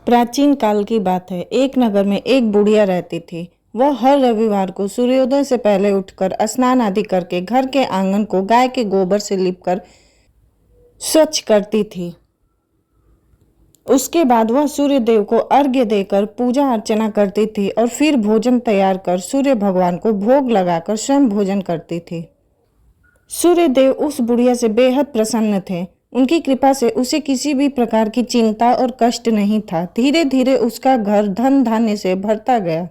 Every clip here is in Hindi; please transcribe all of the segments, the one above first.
प्राचीन काल की बात है। एक नगर में एक बुढ़िया रहती थी। वह हर रविवार को सूर्योदय से पहले उठकर स्नान आदि करके घर के आंगन को गाय के गोबर से लीपकर स्वच्छ करती थी। उसके बाद वह सूर्य देव को अर्घ्य देकर पूजा अर्चना करती थी और फिर भोजन तैयार कर सूर्य भगवान को भोग लगाकर स्वयं भोजन करती थी। सूर्य देव उस बुढ़िया से बेहद प्रसन्न थे। उनकी कृपा से उसे किसी भी प्रकार की चिंता और कष्ट नहीं था। धीरे धीरे उसका घर धन धान्य से भरता गया।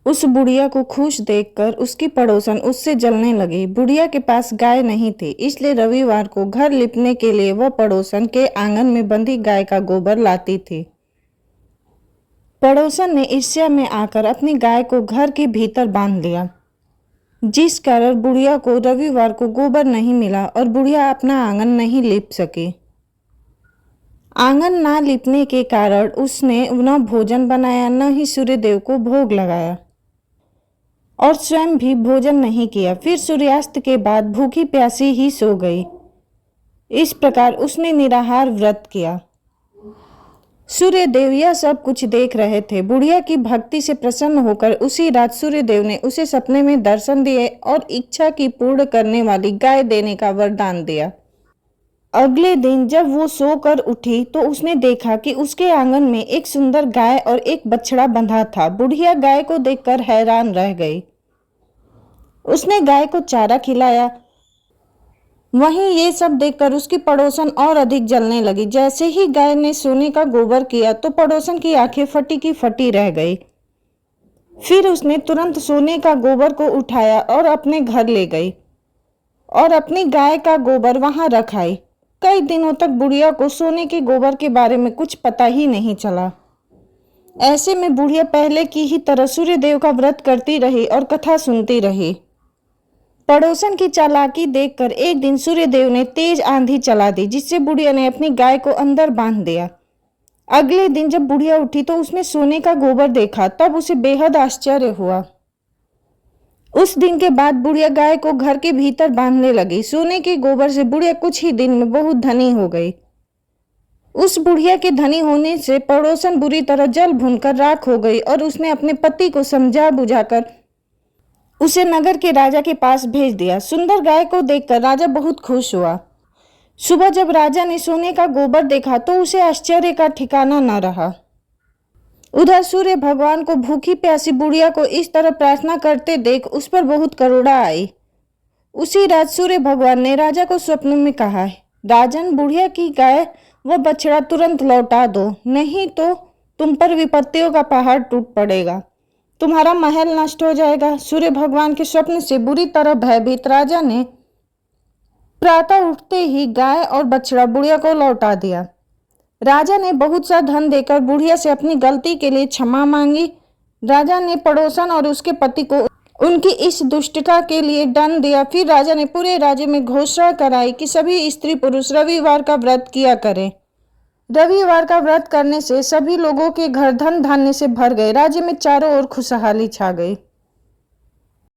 उस बुढ़िया को खुश देखकर उसकी पड़ोसन उससे जलने लगी। बुढ़िया के पास गाय नहीं थी, इसलिए रविवार को घर लिपने के लिए वह पड़ोसन के आंगन में बंधी गाय का गोबर लाती थी। पड़ोसन ने ईर्ष्या में आकर अपनी गाय को घर के भीतर बांध लिया, जिस कारण बुढ़िया को रविवार को गोबर नहीं मिला और बुढ़िया अपना आंगन नहीं लीप सकी। आंगन ना लीपने के कारण उसने न भोजन बनाया, न ही सूर्यदेव को भोग लगाया और स्वयं भी भोजन नहीं किया। फिर सूर्यास्त के बाद भूखी प्यासी ही सो गई। इस प्रकार उसने निराहार व्रत किया। सूर्यदेव यह सब कुछ देख रहे थे। बुढ़िया की भक्ति से प्रसन्न होकर उसी रात सूर्यदेव ने उसे सपने में दर्शन दिए और इच्छा की पूर्ण करने वाली गाय देने का वरदान दिया। अगले दिन जब वो सोकर उठी तो उसने देखा कि उसके आंगन में एक सुंदर गाय और एक बछड़ा बंधा था। बुढ़िया गाय को देखकर हैरान रह गई। उसने गाय को चारा खिलाया। वहीं ये सब देखकर उसकी पड़ोसन और अधिक जलने लगी। जैसे ही गाय ने सोने का गोबर किया तो पड़ोसन की आंखें फटी की फटी रह गई। फिर उसने तुरंत सोने का गोबर को उठाया और अपने घर ले गई और अपनी गाय का गोबर वहां रख आई। कई दिनों तक बुढ़िया को सोने के गोबर के बारे में कुछ पता ही नहीं चला। ऐसे में बुढ़िया पहले की ही तरह सूर्यदेव का व्रत करती रही और कथा सुनती रही। पड़ोसन की चालाकी देखकर एक दिन सूर्यदेव ने तेज आंधी चला दी, जिससे बुढ़िया ने अपनी गाय को अंदर बांध दिया। अगले दिन जब बुढ़िया उठी तो उसने सोने का गोबर देखा, तब उसे बेहद आश्चर्य हुआ। उस दिन के बाद बुढ़िया गाय को घर के भीतर बांधने लगी। सोने के गोबर से बुढ़िया कुछ ही दिन में बहुत धनी हो गई। उस बुढ़िया के धनी होने से पड़ोसन बुरी तरह जल भूनकर राख हो गई और उसने अपने पति को समझा बुझाकर उसे नगर के राजा के पास भेज दिया। सुंदर गाय को देखकर राजा बहुत खुश हुआ। सुबह जब राजा ने सोने का गोबर देखा तो उसे आश्चर्य का ठिकाना न रहा। उधर सूर्य भगवान को भूखी प्यासी बुढ़िया को इस तरह प्रार्थना करते देख उस पर बहुत करुणा आई। उसी रात सूर्य भगवान ने राजा को स्वप्न में कहा, राजन, बुढ़िया की गाय व बछड़ा तुरंत लौटा दो, नहीं तो तुम पर विपत्तियों का पहाड़ टूट पड़ेगा, तुम्हारा महल नष्ट हो जाएगा। सूर्य भगवान के स्वप्न से बुरी तरह भयभीत राजा ने प्रातः उठते ही गाय और बछड़ा बुढ़िया को लौटा दिया। राजा ने बहुत सा धन देकर बुढ़िया से अपनी गलती के लिए क्षमा मांगी। राजा ने पड़ोसन और उसके पति को उनकी इस दुष्टता के लिए दंड दिया। फिर राजा ने पूरे राज्य में घोषणा कराई कि सभी स्त्री पुरुष रविवार का व्रत किया करें। रविवार का व्रत करने से सभी लोगों के घर धन धान्य से भर गए। राज्य में चारों ओर खुशहाली छा गई।